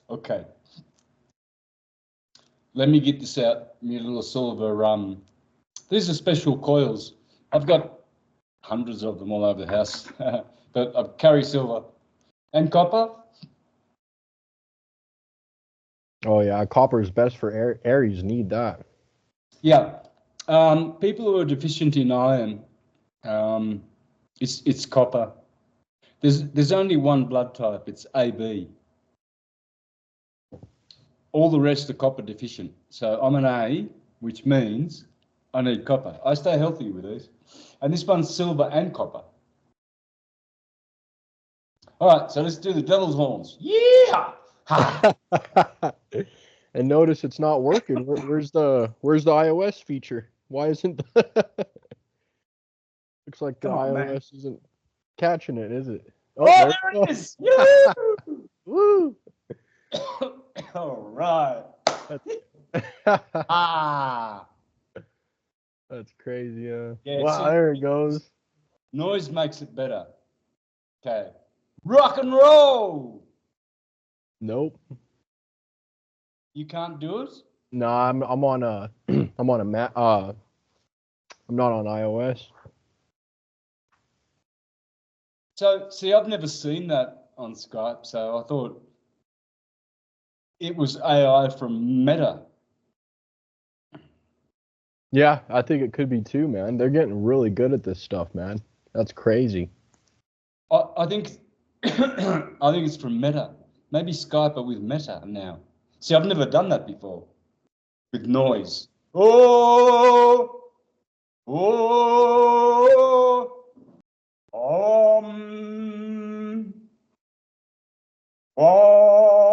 Okay. Let me get this out. My little silver. These are special coils. I've got hundreds of them all over the house, but I carry silver and copper. Oh yeah, copper is best for Aries. Need that. Yeah. People who are deficient in iron, um, it's copper. There's only one blood type. It's AB. All the rest are copper deficient. So I'm an A, which means I need copper. I stay healthy with these. And this one's silver and copper. All right, so let's do the devil's horns. Yeah! Ha! And notice it's not working. Where's the iOS feature? Why isn't looks like the Come on, man. iOS isn't catching it, is it? Oh, there it is! Woo! All right. Ah! That's crazy, Yeah, wow, there it goes. Noise makes it better. Okay. Rock and roll! Nope. You can't do it? No, I'm on a I'm on a Mac. I'm not on iOS. So, see, I've never seen that on Skype, so I thought it was AI from Meta. Yeah, I think it could be too, man. They're getting really good at this stuff, man. That's crazy. I think I think it's from Meta. Maybe Skype are with Meta now. See, I've never done that before with noise. Oh, oh,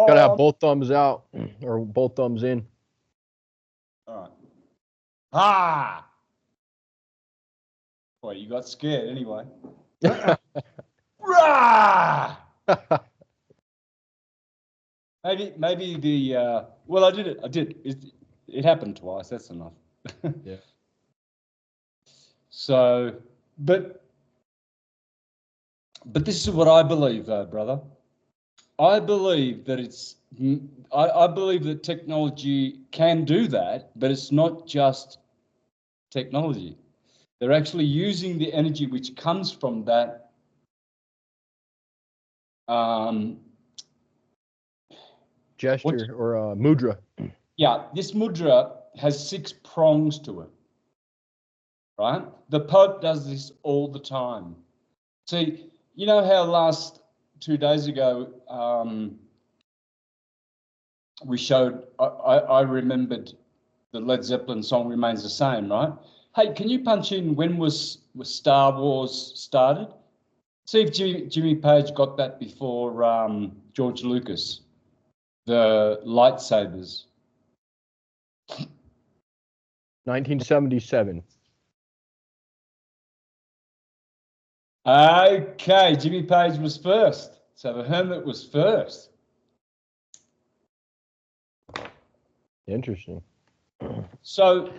Gotta have both thumbs out or both thumbs in. All right. Ah. Boy, you got scared anyway. Rah! Maybe the well, I did it. It happened twice. That's enough. Yeah. So, but this is what I believe, though, brother. I believe that I believe that technology can do that, but it's not just technology. They're actually using the energy which comes from that. Gesture or mudra. Yeah, this mudra has 6 prongs to it, right? The Pope does this all the time. See, you know how last 2 days ago we showed, I remembered the Led Zeppelin song Remains the Same, right? Hey, can you punch in when was Star Wars started? See if Jimmy Page got that before George Lucas, the lightsabers. 1977. Okay, Jimmy Page was first. So the Hermit was first. Interesting. So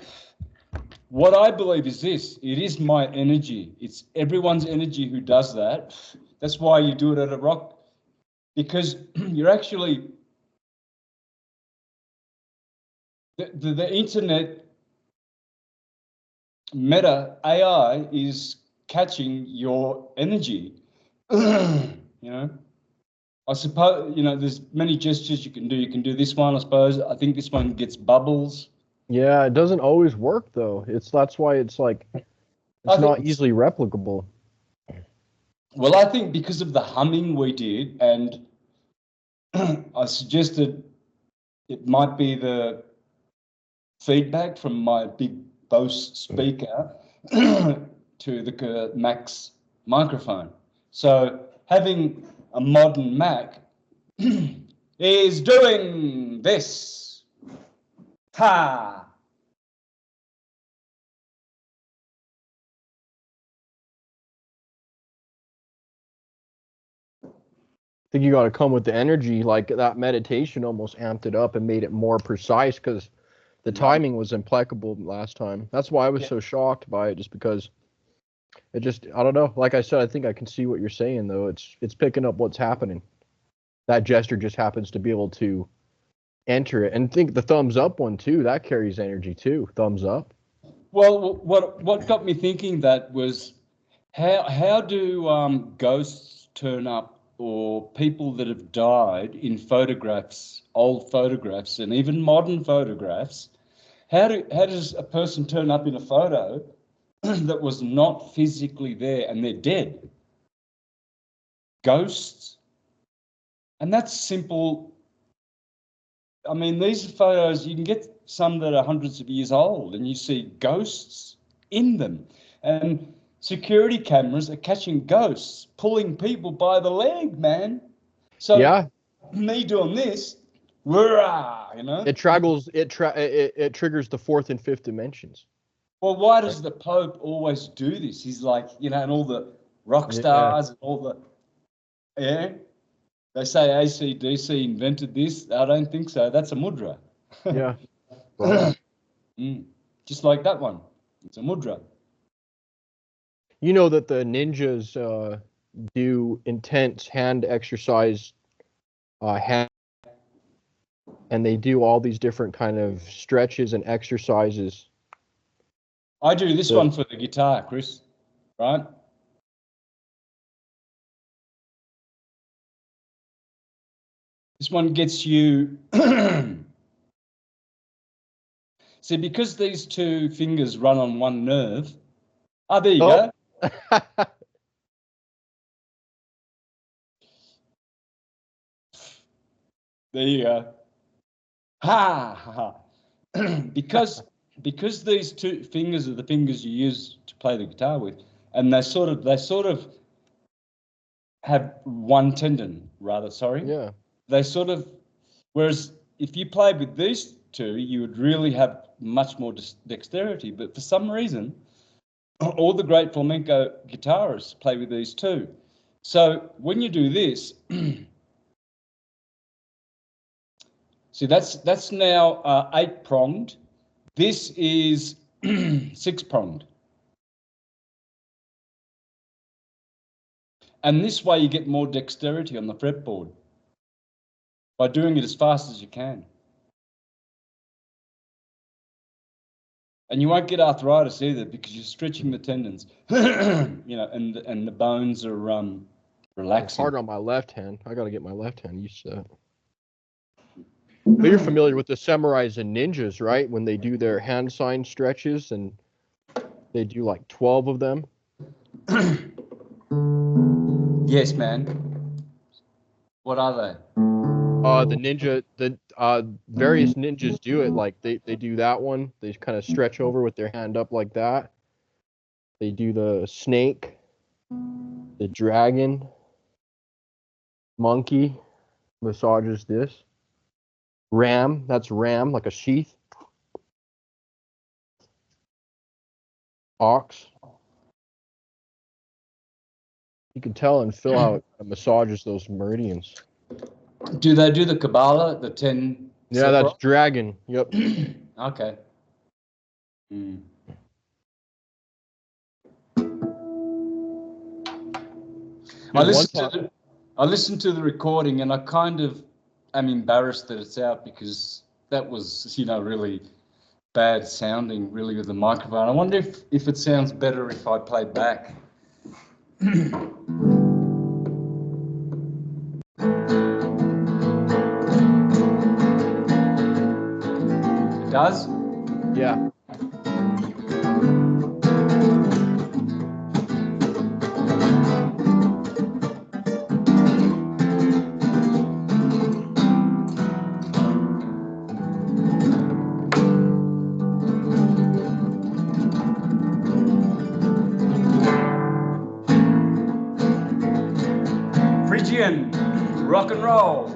what I believe is this. It is my energy. It's everyone's energy who does that. That's why you do it at a rock, because you're actually, the internet, Meta, AI is catching your energy. You know, I suppose, there's many gestures you can do. You can do this one, I suppose. I think this one gets bubbles. Yeah, it doesn't always work though. That's why it's like it's not easily replicable. Well, I think because of the humming we did, and I suggested it might be the feedback from my big Bose speaker to the Mac's microphone. So having a modern Mac is doing this. Ha! I think you got to come with the energy, like that meditation almost amped it up and made it more precise because the timing was impeccable last time. That's why I was so shocked by it, just because it just, I don't know. Like I said, I think I can see what you're saying though. It's picking up what's happening. that gesture just happens to be able to enter it. And think the thumbs up one too, that carries energy too. Thumbs up. Well, what got me thinking that was how do ghosts turn up, or people that have died in photographs, old photographs, and even modern photographs? How does a person turn up in a photo that was not physically there and they're dead? Ghosts. And that's simple. I mean, these photos, you can get some that are hundreds of years old and you see ghosts in them. And security cameras are catching ghosts, pulling people by the leg, man. So yeah, me doing this, you know. it triggers the fourth and fifth dimensions. Well, why does the Pope always do this? He's like, you know, and all the rock stars and all the, they say AC/DC invented this. I don't think so. That's a mudra. Yeah. Just like that one. It's a mudra. You know that the ninjas do intense hand exercise, and they do all these different kind of stretches and exercises. I do this one for the guitar, Chris, right? This one gets you... See, because these two fingers run on one nerve... Oh, there you go. There you go. Ha! because these two fingers are the fingers you use to play the guitar with, and they sort of have one tendon, rather. Sorry. Yeah. They sort of, whereas if you played with these two, you would really have much more dexterity. But for some reason, all the great flamenco guitarists play with these two. So when you do this, see, that's now 8-pronged. This is 6-pronged. And this way you get more dexterity on the fretboard by doing it as fast as you can. And you won't get arthritis either because you're stretching the tendons, you know, and the bones are relaxing. It's hard on my left hand. I got to get my left hand used to that. But you're familiar with the samurais and ninjas, right? When they do their hand sign stretches and they do like 12 of them. Yes, man. What are they? The various ninjas do it. Like they do that one. They kind of stretch over with their hand up like that. They do the snake, the dragon, monkey, massages this. Ram, that's ram, like a sheath. Ox. You can tell and feel how it massages those meridians. Do they do the Kabbalah, the 10? Yeah, that's dragon. Yep. Okay. I listened to the recording and I kind of am embarrassed that it's out because that was, you know, really bad sounding, really, with the microphone. I wonder if it sounds better if I play back. It does? Yeah. Phrygian rock and roll.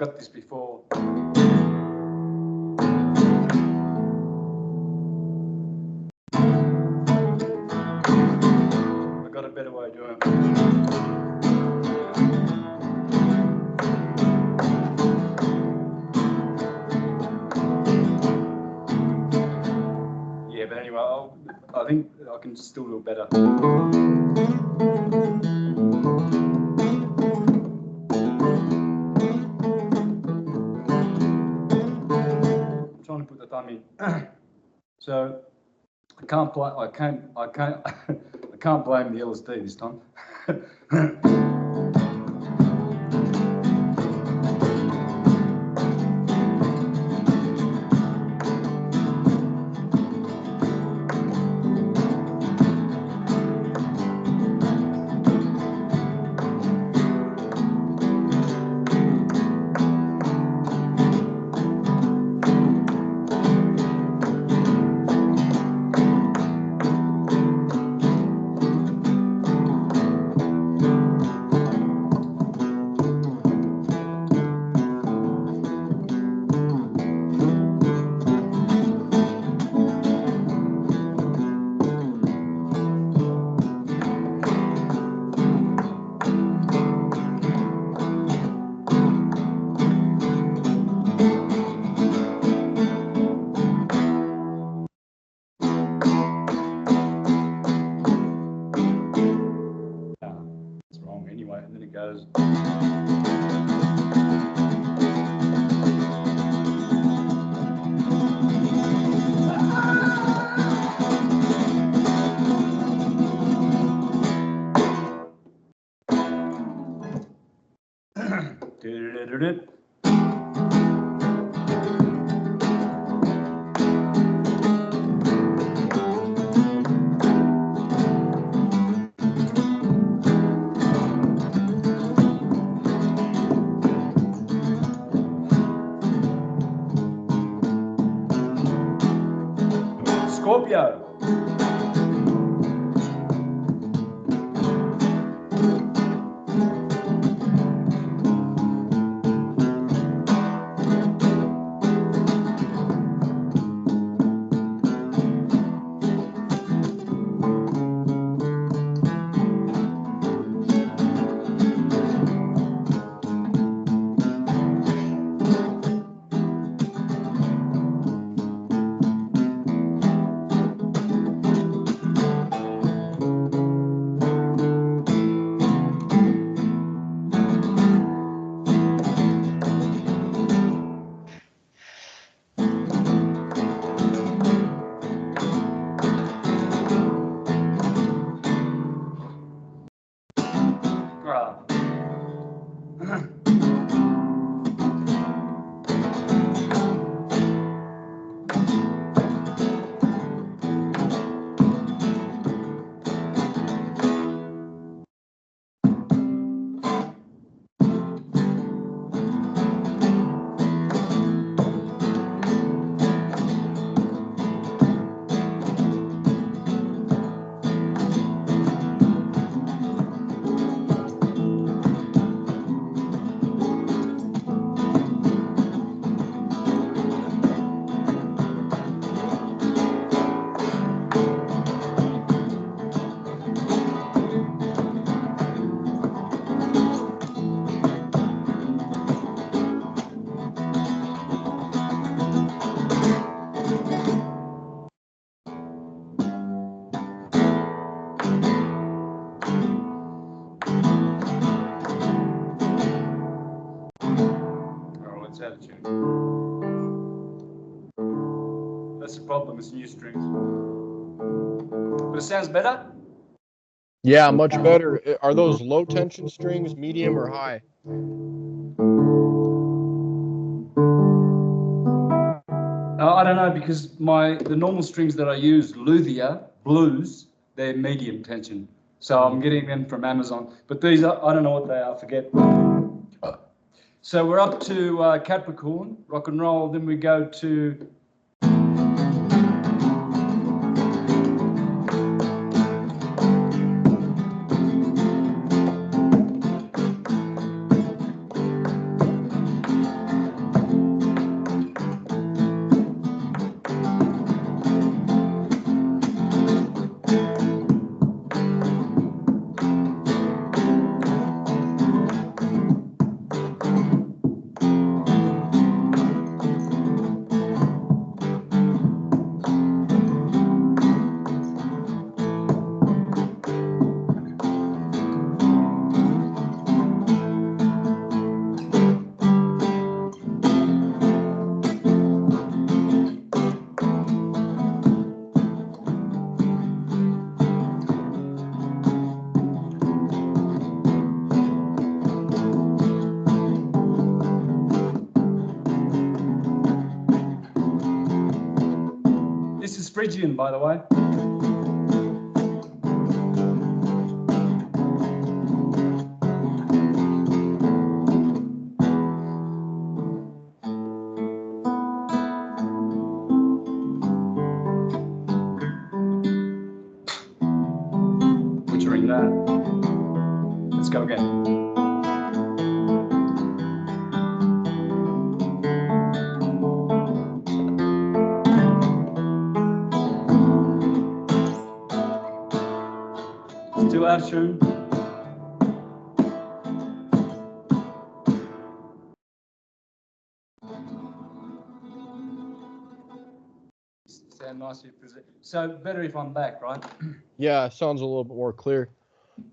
got this before. I've got a better way of doing it. Yeah, but anyway, I think I can still do it better. I'm trying to put the thumb in. So I can't blame the LSD this time. It's wrong anyway, and then it goes. Scorpio. Attitude. That's the problem, it's new strings. But it sounds better? Yeah, much better. Are those low tension strings, medium or high? I don't know, because the normal strings that I use, luthier, blues, they're medium tension. So I'm getting them from Amazon. But these are, I don't know what they are, I forget. So we're up to Capricorn, rock and roll, then we go to Phrygian, by the way. Butchering that. Let's go again. Still out of tune. Sound nicely presented. So better if I'm back, right? Yeah, sounds a little bit more clear.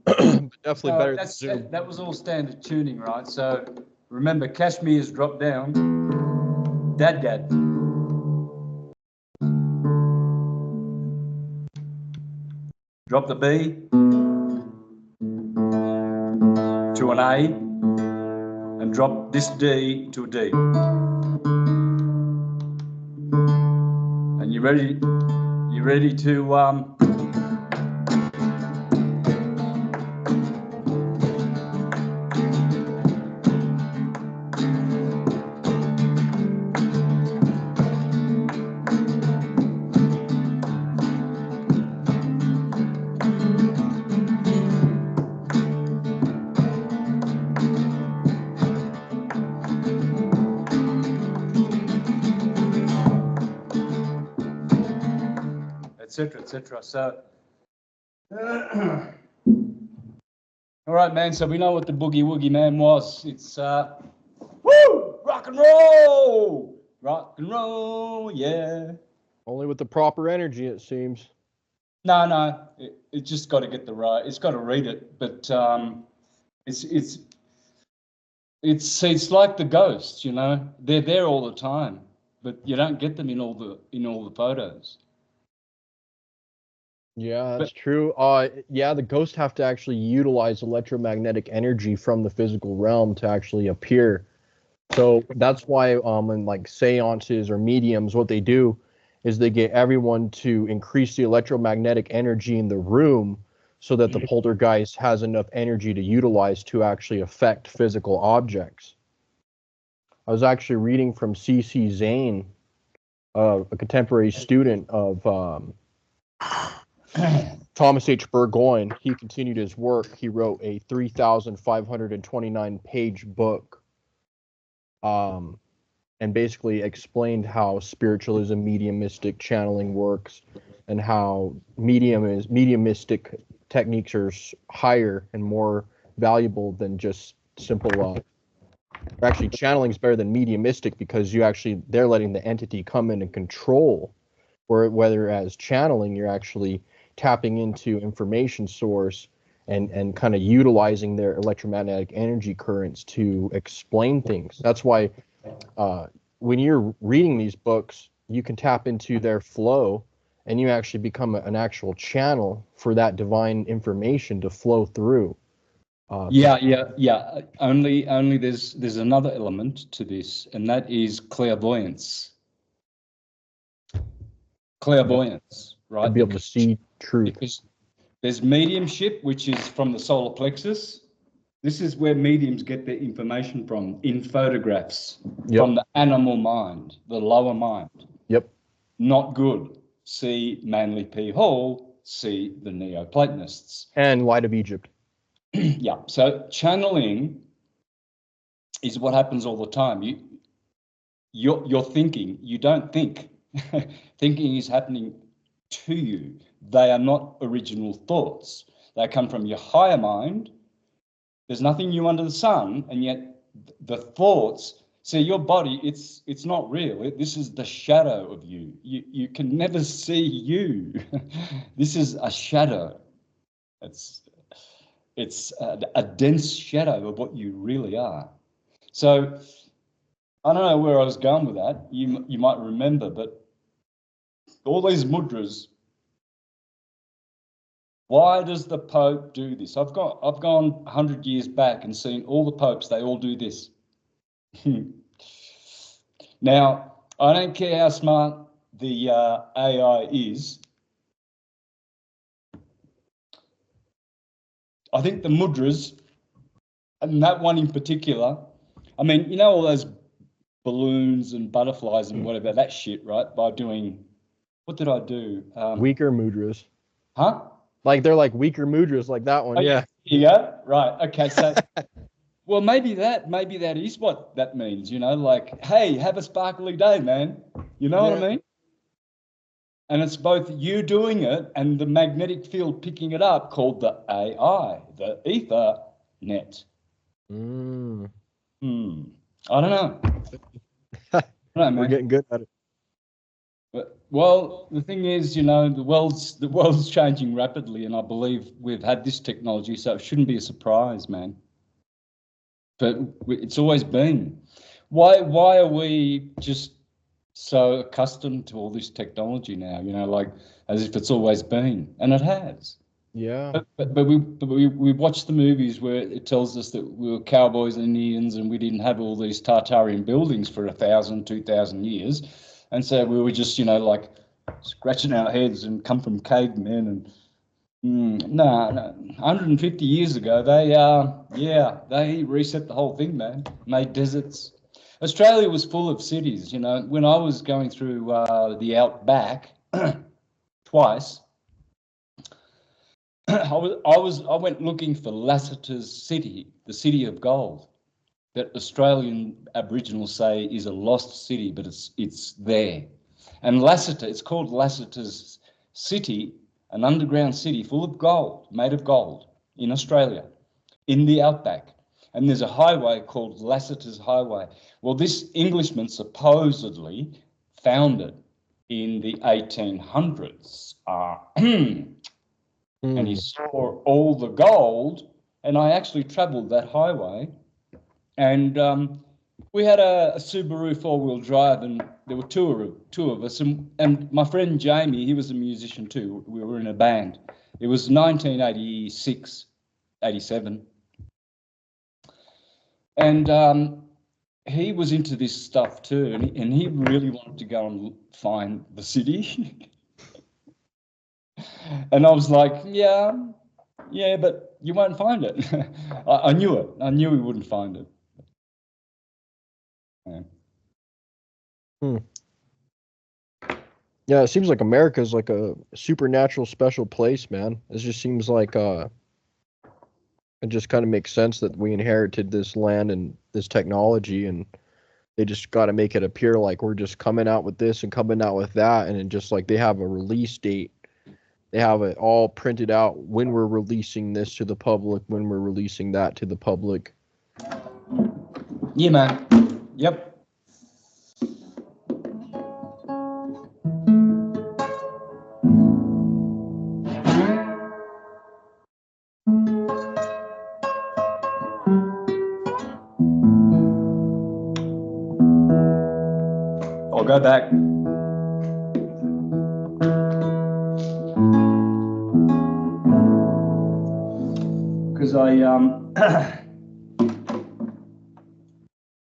Definitely So better than Zoom. that was all standard tuning, right? So remember, Kashmir's dropped down. Dad. Drop the B to an A and drop this D to a D. And you ready? You ready to etc. So, all right, man. So we know what the boogie woogie man was. It's woo, rock and roll, yeah. Only with the proper energy, it seems. No, it just got to get the right. It's got to read it, but it's like the ghosts, you know. They're there all the time, but you don't get them in all the photos. Yeah, that's true. Yeah, the ghosts have to actually utilize electromagnetic energy from the physical realm to actually appear. So that's why in like seances or mediums, what they do is they get everyone to increase the electromagnetic energy in the room so that the poltergeist has enough energy to utilize to actually affect physical objects. I was actually reading from C.C. Zane, a contemporary student of Thomas H. Burgoyne. He continued his work. He wrote a 3,529 page book, and basically explained how spiritualism, mediumistic channeling works, and how mediumistic techniques are higher and more valuable than just simple. Actually, channeling is better than mediumistic because they're letting the entity come in and control. Whereas channeling, you're actually tapping into information source and kind of utilizing their electromagnetic energy currents to explain things. That's why when you're reading these books, you can tap into their flow and you actually become an actual channel for that divine information to flow through. Yeah. Only there's another element to this, and that is clairvoyance. Right? To be able to see truth. Because there's mediumship, which is from the solar plexus. This is where mediums get their information from, in photographs, from the animal mind, the lower mind. Yep. Not good. See Manly P. Hall, see the Neoplatonists. And Light of Egypt. Yeah, so channeling is what happens all the time. You're thinking, you don't think. Thinking is happening to you. They are not original thoughts. They come from your higher mind. There's nothing new under the sun, and yet the thoughts, see, your body, it's not real. This is the shadow of you. You can never see you. This is a shadow. It's a dense shadow of what you really are. So I don't know where I was going with that. You might remember, but all these mudras. Why does the Pope do this? I've gone 100 years back and seen all the popes. They all do this. Now, I don't care how smart the AI is, I think the mudras, and that one in particular, I mean, you know, all those balloons and butterflies and whatever, that shit, right? By doing, what did I do? Weaker mudras. Huh? Like they're like weaker mudras, like that one. Oh, yeah. Here you go. Right. Okay. So, well, maybe that is what that means, you know, like, hey, have a sparkly day, man. You know what I mean? And it's both you doing it and the magnetic field picking it up, called the AI, the ether net. Mm. I don't know. We're getting good at it. But, well, the thing is, you know, the world's changing rapidly, and I believe we've had this technology, so it shouldn't be a surprise, man. But it's always been. Why are we just so accustomed to all this technology now? You know, like as if it's always been, and it has. Yeah. But we watch the movies where it tells us that we were cowboys and Indians and we didn't have all these Tartarian buildings for 1,000, 2,000 years, and so we were just, you know, like scratching our heads and come from cavemen and no, 150 years ago they reset the whole thing, man. Made deserts. Australia was full of cities, you know. When I was going through the outback twice. I went looking for Lassiter's city, the city of gold, that Australian Aboriginals say is a lost city, but it's there. And Lassiter, it's called Lassiter's city, an underground city full of gold, made of gold, in Australia, in the outback. And there's a highway called Lassiter's Highway. Well, this Englishman supposedly found it in the 1800s. And he saw all the gold, and I actually travelled that highway, and we had a Subaru four-wheel drive, and there were two of us, and my friend Jamie, he was a musician too. We were in a band. It was 1986, 87, and he was into this stuff too, and he really wanted to go and find the city. And I was like, yeah, but you won't find it. I knew it. I knew we wouldn't find it. Yeah. Yeah, it seems like America's like a supernatural special place, man. It just seems like it just kind of makes sense that we inherited this land and this technology, and they just got to make it appear like we're just coming out with this and coming out with that, and it just like they have a release date. They have it all printed out when we're releasing this to the public, when we're releasing that to the public. Yeah, man. Yep. I'll go back. Because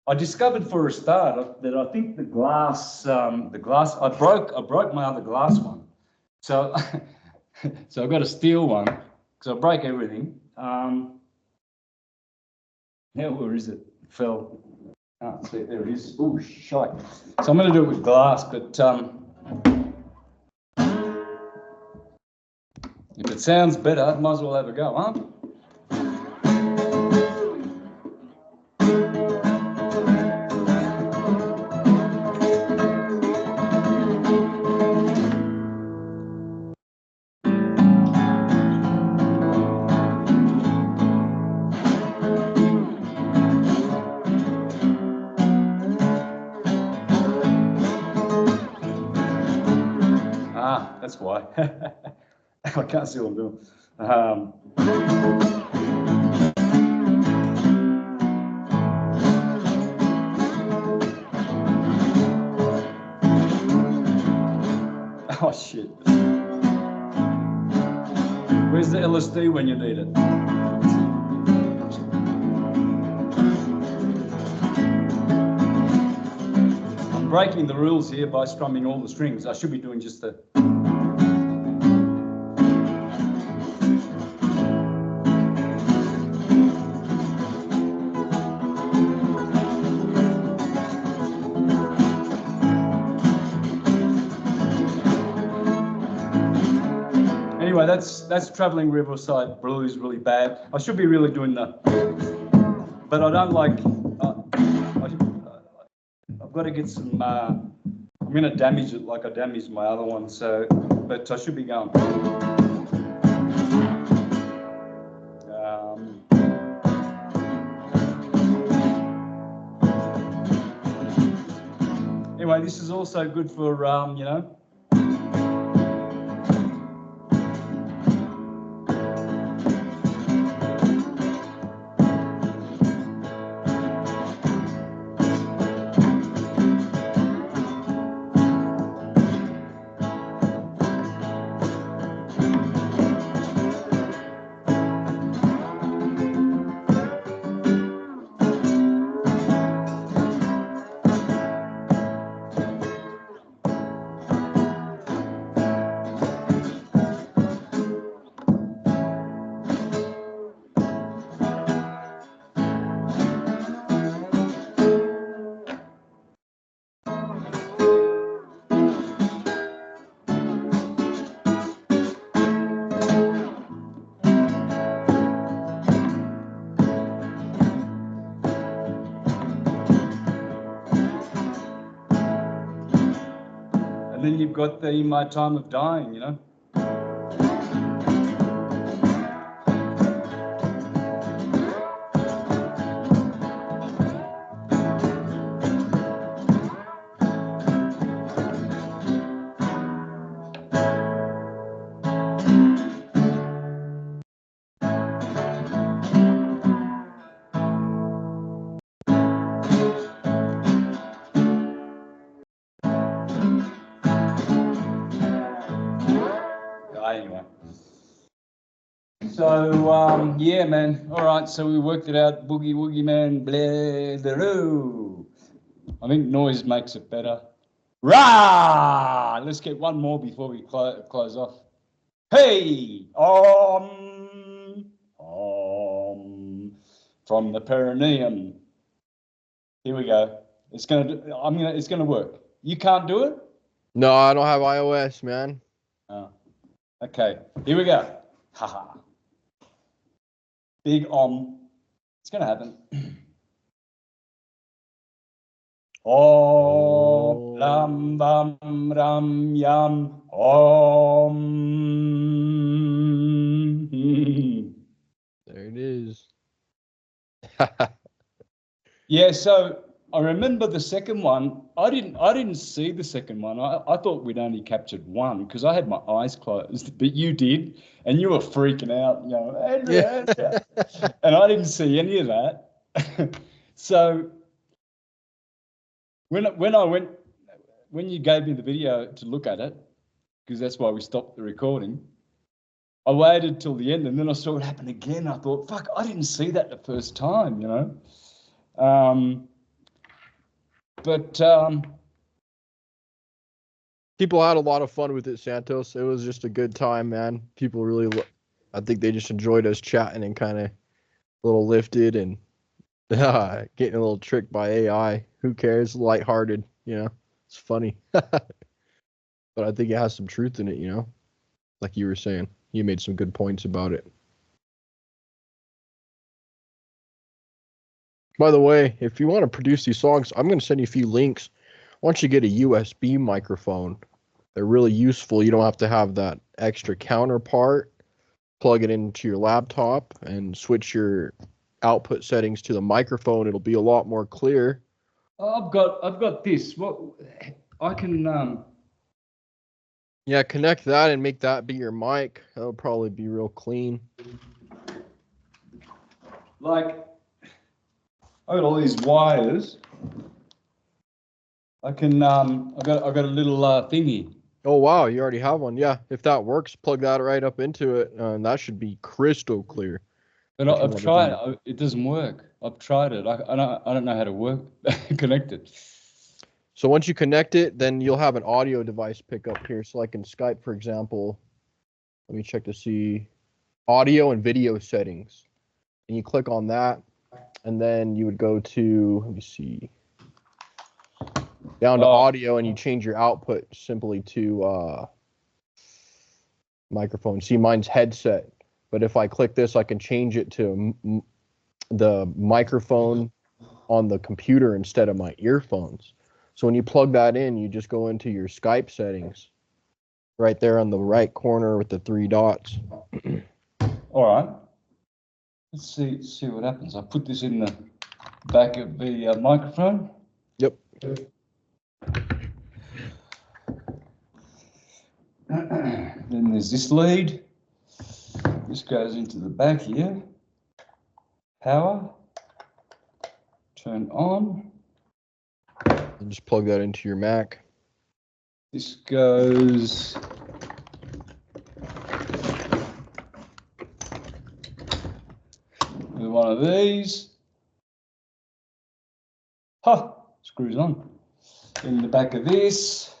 I discovered for a start that I think the glass I broke my other glass one, so so I've got a steel one because I break everything. Now where is it? It fell. Oh, see, there it is. Oh, shite. So I'm going to do it with glass, but if it sounds better, might as well have a go, huh? That's why. I can't see what I'm doing. Oh, shit. Where's the LSD when you need it? I'm breaking the rules here by strumming all the strings. I should be doing just the... Anyway, that's Travelling Riverside Blues really bad. I should be really doing the... But I don't like... I've got to get some... I'm going to damage it like I damaged my other one, so... But I should be going... Anyway, this is also good for, you know... Then you've got the My Time of Dying, you know. Anyway. So, yeah, man. All right, so we worked it out. Boogie Woogie Man, blah, the I think noise makes it better. Rah! Let's get one more before we close off. Hey! From the perineum. Here we go. It's gonna work. You can't do it? No, I don't have iOS, man. Oh. Okay, here we go. Haha. Big It's going to happen. Om lam bam ram yam om. There it is. Yeah, so I remember the second one. I didn't see the second one. I thought we'd only captured one because I had my eyes closed, but you did, and you were freaking out, you know, and I didn't see any of that. So when you gave me the video to look at it, because that's why we stopped the recording, I waited till the end, and then I saw it happen again. I thought, fuck, I didn't see that the first time, you know. But people had a lot of fun with it, Santos. It was just a good time, man. People really, I think they just enjoyed us chatting and kind of a little lifted and getting a little tricked by AI. Who cares? Lighthearted, you know. It's funny. But I think it has some truth in it, you know. Like you were saying, you made some good points about it. By the way, if you want to produce these songs, I'm going to send you a few links. Once you get a USB microphone, they're really useful. You don't have to have that extra counterpart. Plug it into your laptop and switch your output settings to the microphone. It'll be a lot more clear. I've got this. What I can Yeah, connect that and make that be your mic. That'll probably be real clean. Like, I got all these wires. I can I got a little thingy. Oh wow, you already have one. Yeah, if that works, plug that right up into it, and that should be crystal clear. But I've tried. It doesn't work. I've tried it. I don't know how to work connect it. So once you connect it, then you'll have an audio device pick up here. So like in Skype, for example, let me check to see audio and video settings. And you click on that, and then you would go to, let me see, down to audio, and you change your output simply to microphone. See, mine's headset. But if I click this, I can change it to the microphone on the computer instead of my earphones. So when you plug that in, you just go into your Skype settings right there on the right corner with the 3 dots. All right. Let's see what happens. I put this in the back of the microphone. Yep. Then there's this lead. This goes into the back here. Power. Turn on. And just plug that into your Mac. This goes with one of these. Screws on. In the back of this.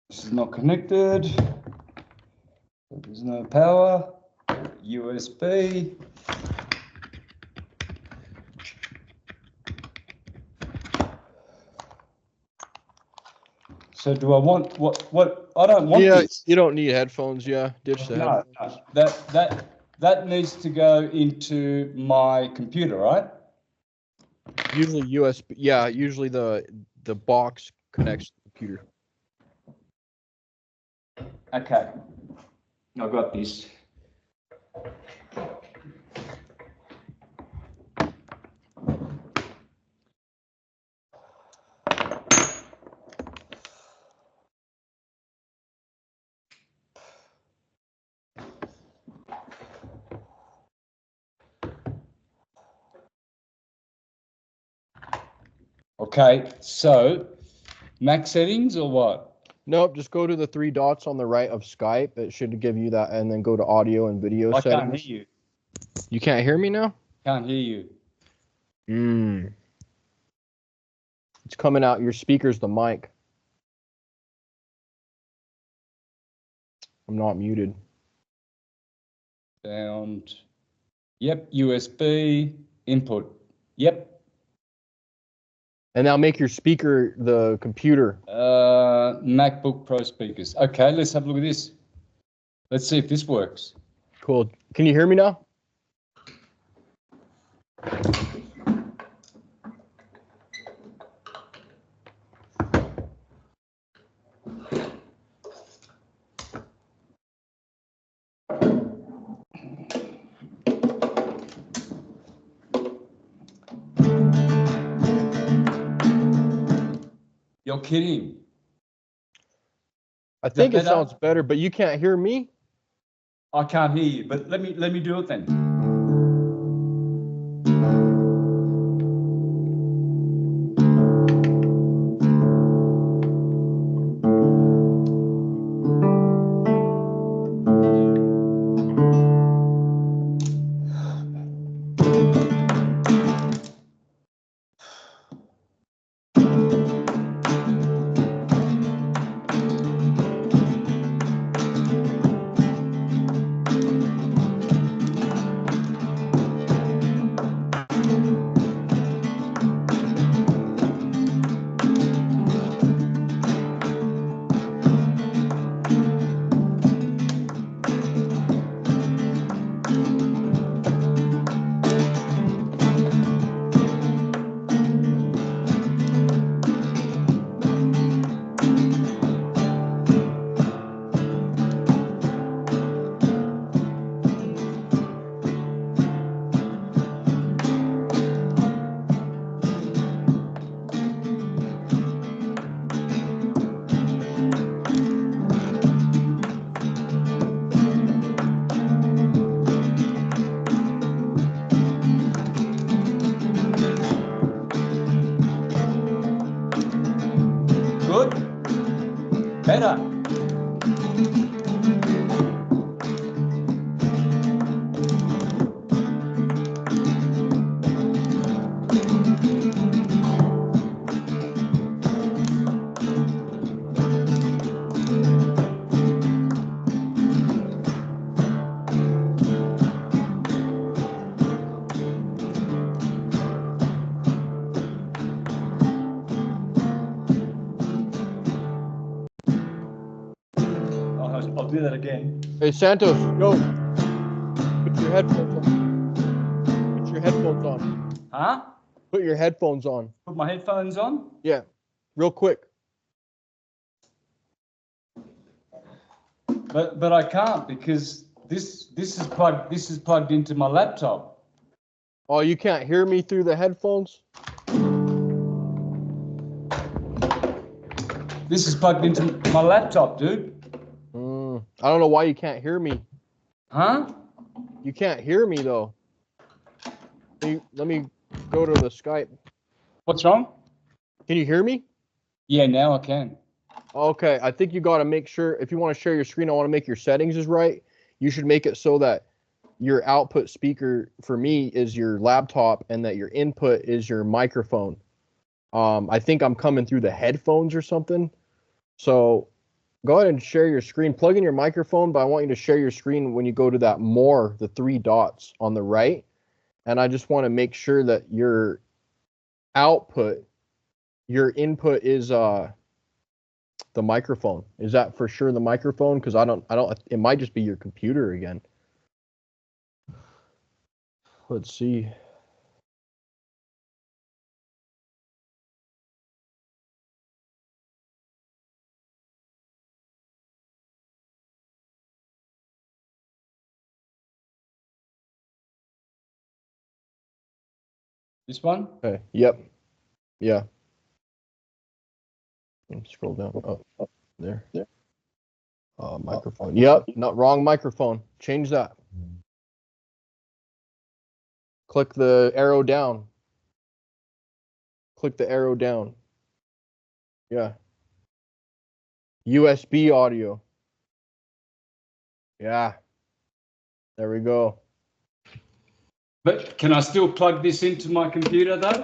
This is not connected. There's no power. USB. So do I want what I don't want this. You don't need headphones, ditch the headphones. No. That needs to go into my computer, right? Usually USB, usually the box connects to the computer. Okay. I got this. Okay, so Mac settings or what? Nope, just go to the 3 dots on the right of Skype. It should give you that, and then go to audio and video settings. I can't hear you. You can't hear me now? Can't hear you. It's coming out. Your speaker's the mic. I'm not muted. Sound. Yep, USB input. Yep. And now make your speaker the computer. MacBook Pro speakers. Okay, let's have a look at this. Let's see if this works. Cool. Can you hear me now? You're kidding. I think it sounds better, but you can't hear me? I can't hear you, but let me do it then. Better. do that again. Hey, Santos, go. Put your headphones on. Put your headphones on. Huh? Put your headphones on. Put my headphones on? Yeah, real quick. But I can't because this is plugged into my laptop. Oh, you can't hear me through the headphones? This is plugged into my laptop, dude. I don't know why you can't hear me. Huh? You can't hear me though. Let me go to the Skype. What's wrong? Can you hear me? Yeah, now I can. Okay, I think you got to make sure, if you want to share your screen, I want to make your settings is right. You should make it so that your output speaker for me is your laptop and that your input is your microphone. I think I'm coming through the headphones or something. So go ahead and share your screen. Plug in your microphone, but I want you to share your screen when you go to that more, the 3 dots on the right. And I just want to make sure that your output, your input is the microphone. Is that for sure the microphone? Because I don't, it might just be your computer again. Let's see. This one? Okay. Yep. Yeah. Scroll down. Oh, there. Microphone. Yep. Not wrong microphone. Change that. Click the arrow down. Click the arrow down. Yeah. USB audio. Yeah. There we go. But can I still plug this into my computer though?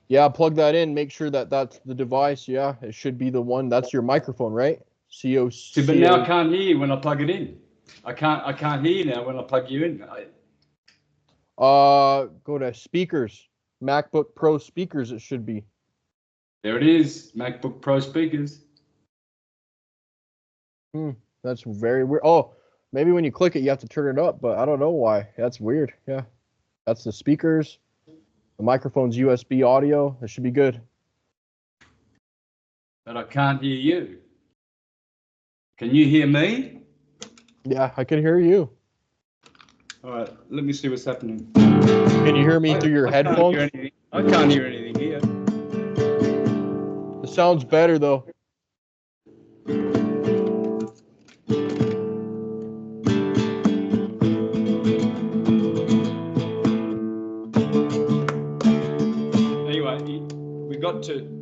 Yeah, plug that in. Make sure that that's the device. Yeah, it should be the one. That's your microphone, right? See, but now I can't hear you when I plug it in. I can't hear you now when I plug you in. Go to speakers. MacBook Pro speakers, it should be. There it is, MacBook Pro speakers. That's very weird. Oh, maybe when you click it, you have to turn it up, but I don't know why. That's weird. Yeah. That's the speakers. The microphone's USB audio. It should be good. But I can't hear you. Can you hear me? Yeah, I can hear you. All right, let me see what's happening. Can you hear me through your headphones? I can't hear anything here. It sounds better though. Anyway, we got to.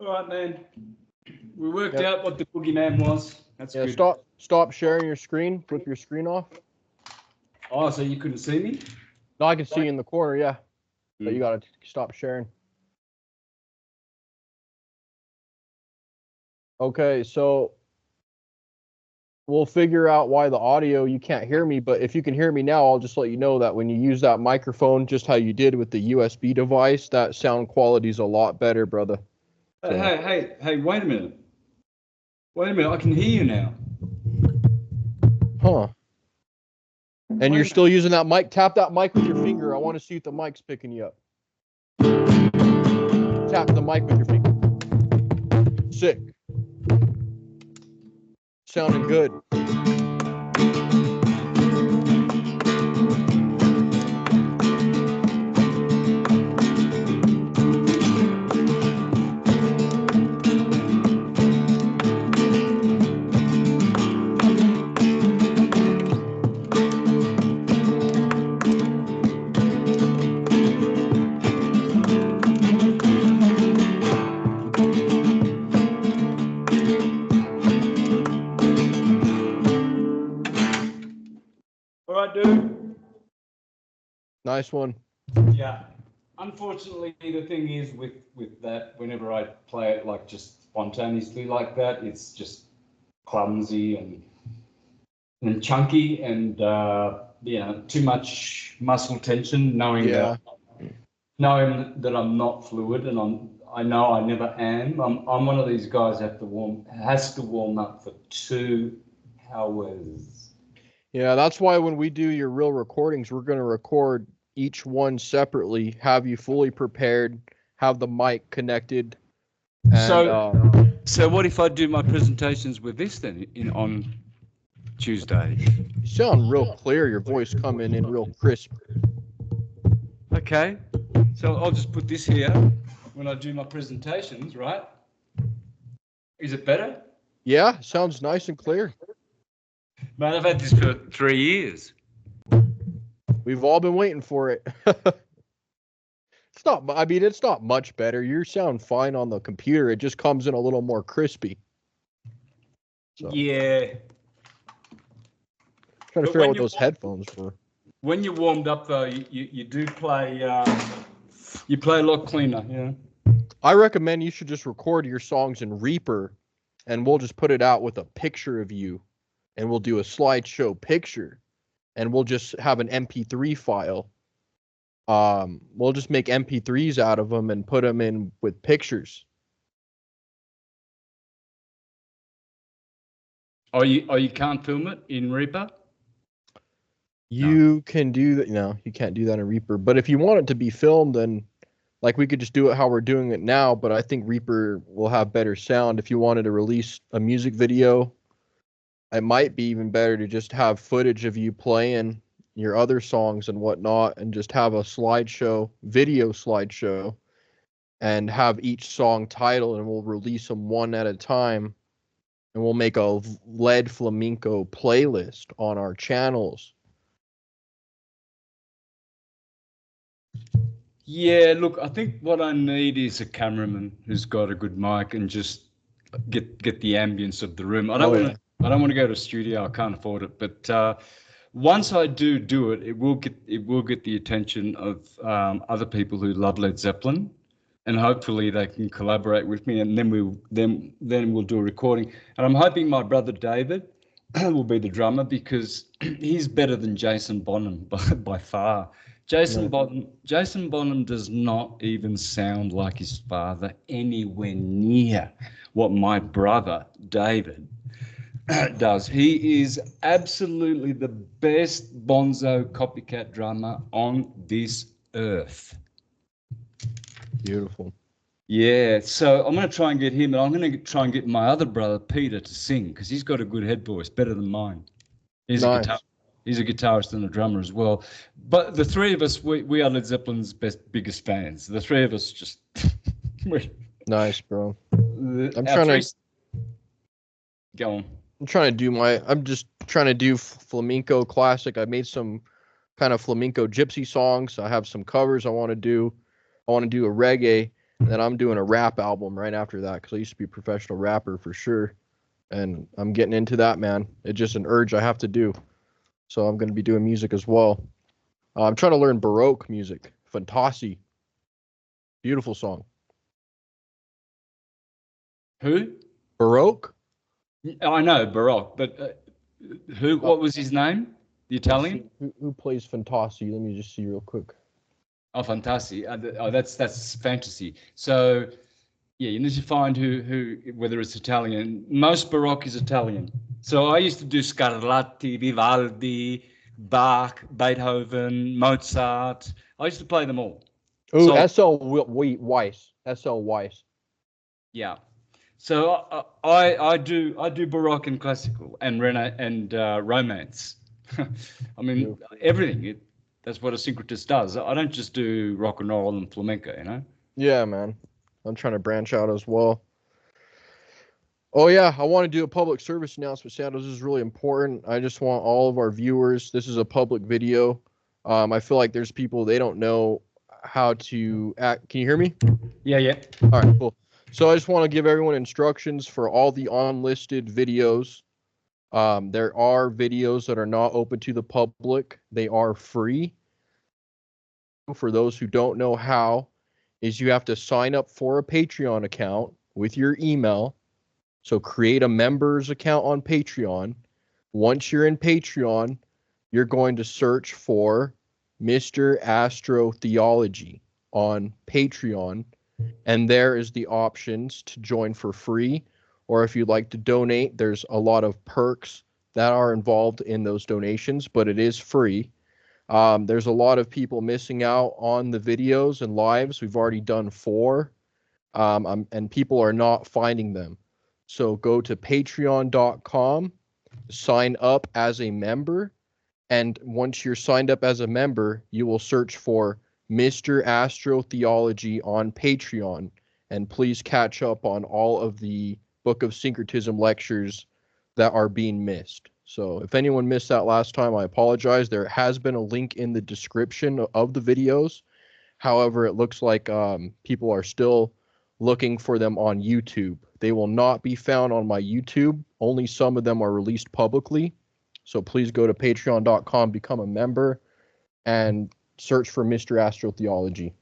All right, man. We worked out what the boogeyman was. That's good. Stop sharing your screen. Flip your screen off. Oh, so you couldn't see me? No, I can see you in the corner, yeah. But you gotta stop sharing. Okay, so we'll figure out why the audio, you can't hear me, but if you can hear me now, I'll just let you know that when you use that microphone, just how you did with the USB device, that sound quality is a lot better, brother. So. Hey, wait a minute. Wait a minute, I can hear you now. Huh. And you're still using that mic? Tap that mic with your finger. I want to see if the mic's picking you up. Tap the mic with your finger. Sick. Sounding good. All right, dude. Nice one. Yeah. Unfortunately, the thing is with that, whenever I play it like just spontaneously like that, it's just clumsy and chunky and too much muscle tension. Knowing Yeah. that I'm not fluid, and I know I never am. I'm one of these guys has to warm up for 2 hours. Yeah, that's why when we do your real recordings, we're going to record each one separately, have you fully prepared, have the mic connected. And, So what if I do my presentations with this then on Tuesday? you sound real clear, your voice coming in real crisp. Okay, so I'll just put this here when I do my presentations, right? Is it better? Yeah, sounds nice and clear. Man, I've had this for 3 years. We've all been waiting for it. It's not much better. You sound fine on the computer. It just comes in a little more crispy. So, Yeah. trying to figure out what those headphones were. When you're warmed up, though, you do play. You play a lot cleaner. Yeah. I recommend you should just record your songs in Reaper, and we'll just put it out with a picture of you, and we'll do a slideshow picture, and we'll just have an MP3 file. We'll just make MP3s out of them and put them in with pictures. Oh, you can't film it in Reaper? You can do that. No, you can't do that in Reaper. But if you want it to be filmed, then like we could just do it how we're doing it now. But I think Reaper will have better sound. If you wanted to release a music video, it might be even better to just have footage of you playing your other songs and whatnot, and just have a video slideshow, and have each song title, and we'll release them one at a time, and we'll make a lead flamenco playlist on our channels. Yeah, look, I think what I need is a cameraman who's got a good mic and just get the ambience of the room. I don't want to go to a studio. I can't afford it. But once I do it, it will get the attention of other people who love Led Zeppelin, and hopefully they can collaborate with me, and then we'll do a recording. And I'm hoping my brother David will be the drummer, because he's better than Jason Bonham by far. Jason Bonham does not even sound like his father anywhere near what my brother David does. He is absolutely the best bonzo copycat drummer on this earth. Beautiful. Yeah, so I'm going to try and get him, and I'm going to try and get my other brother Peter to sing, because he's got a good head voice, better than mine. He's a guitarist and a drummer as well. But the three of us, we are Led Zeppelin's biggest fans. The three of us just... Nice, bro. Go on. I'm just trying to do flamenco classic. I made some kind of flamenco gypsy songs. I have some covers I want to do. I want to do a reggae, and then I'm doing a rap album right after that, because I used to be a professional rapper for sure. And I'm getting into that, man. It's just an urge I have to do. So I'm going to be doing music as well. I'm trying to learn Baroque music. Fantasy. Beautiful song. Who? Baroque? I know Baroque, but who? What was his name? The Italian? Who plays Fantasy? Let me just see real quick. Oh, Fantasy. That's fantasy. So, yeah, you need to find who whether it's Italian. Most Baroque is Italian. So I used to do Scarlatti, Vivaldi, Bach, Beethoven, Mozart. I used to play them all. Oh, S.L. Weiss. S.L. Weiss. Yeah. So I do Baroque and classical and romance. I mean everything. That's what a syncretist does. I don't just do rock and roll and flamenco, you know. Yeah, man. I'm trying to branch out as well. Oh yeah, I want to do a public service announcement, Santos. This is really important. I just want all of our viewers. This is a public video. I feel like there's people they don't know how to act. Can you hear me? Yeah, yeah. All right, cool. So I just want to give everyone instructions for all the unlisted videos. There are videos that are not open to the public. They are free. For those who don't know how, is you have to sign up for a Patreon account with your email. So create a members account on Patreon. Once you're in Patreon, you're going to search for Mr. Astro Theology on Patreon. And there is the options to join for free. Or if you'd like to donate, there's a lot of perks that are involved in those donations, but it is free. There's a lot of people missing out on the videos and lives. We've already done 4, and people are not finding them. So go to patreon.com, sign up as a member, and once you're signed up as a member, you will search for Mr. Astro Theology on Patreon, and please catch up on all of the Book of Syncretism lectures that are being missed. So if anyone missed that last time, I apologize. There has been a link in the description of the videos. However, it looks like people are still looking for them on YouTube. They will not be found on my YouTube. Only some of them are released publicly. So please go to patreon.com, become a member, and search for Mr. Astro Theology.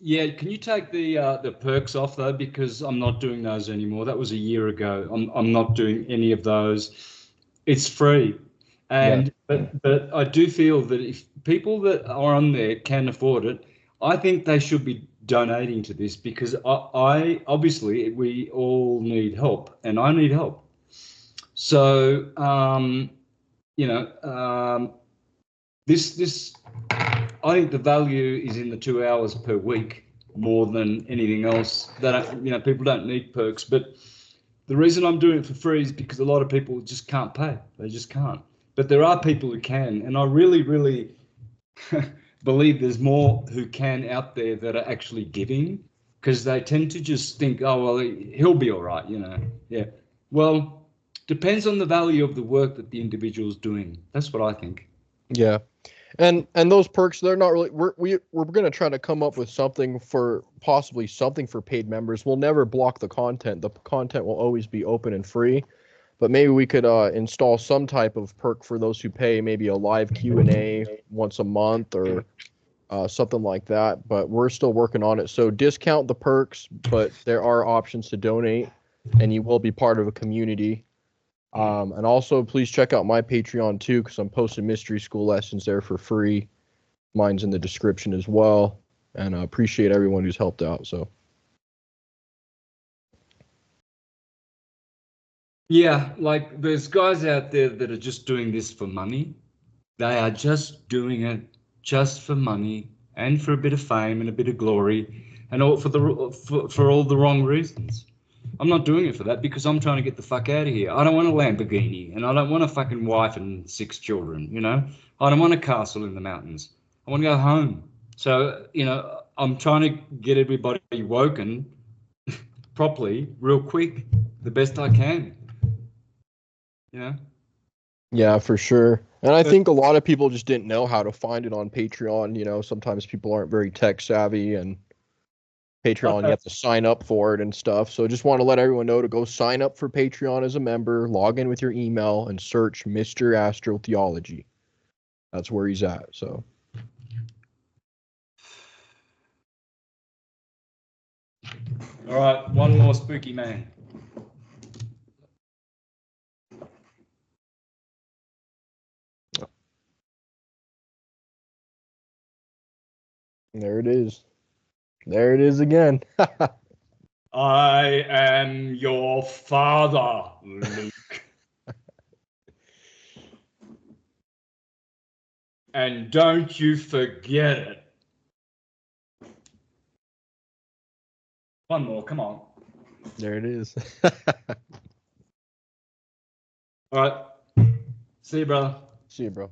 Yeah, can you take the perks off though, because I'm not doing those anymore. That was a year ago. I'm not doing any of those. It's free, and but I do feel that if people that are on there can afford it, I think they should be donating to this because I obviously we all need help, and I need help. So you know this I think the value is in the 2 hours per week more than anything else. That people don't need perks, but the reason I'm doing it for free is because a lot of people just can't pay. They just can't. But there are people who can, and I really, really believe there's more who can out there that are actually giving, because they tend to just think, oh well, he'll be all right, Yeah. Well, depends on the value of the work that the individual is doing. That's what I think. Yeah. And those perks, they're not really. We're going to try to come up with something for possibly something for paid members. We'll never block the content. The content will always be open and free. But maybe we could install some type of perk for those who pay, maybe a live Q&A once a month or something like that. But we're still working on it. So discount the perks, but there are options to donate, and you will be part of a community. And also, please check out my Patreon too, because I'm posting mystery school lessons there for free. Mine's in the description as well. And I appreciate everyone who's helped out. So. Yeah, like there's guys out there that are just doing this for money. They are just doing it just for money and for a bit of fame and a bit of glory, and all for all the wrong reasons. I'm not doing it for that because I'm trying to get the fuck out of here. I don't want a Lamborghini and I don't want a fucking wife and 6 children, I don't want a castle in the mountains. I want to go home. So, I'm trying to get everybody woken properly, real quick, the best I can. Yeah, for sure. And I But think a lot of people just didn't know how to find it on Patreon. Sometimes people aren't very tech savvy, and Patreon, you have to sign up for it and stuff. So just want to let everyone know to go sign up for Patreon as a member, log in with your email, and search Mr. Astro Theology. That's where he's at. So. All right, one more spooky man. There it is. There it is again. I am your father, Luke. And don't you forget it. One more, come on. There it is. All right. See you, brother. See you, bro.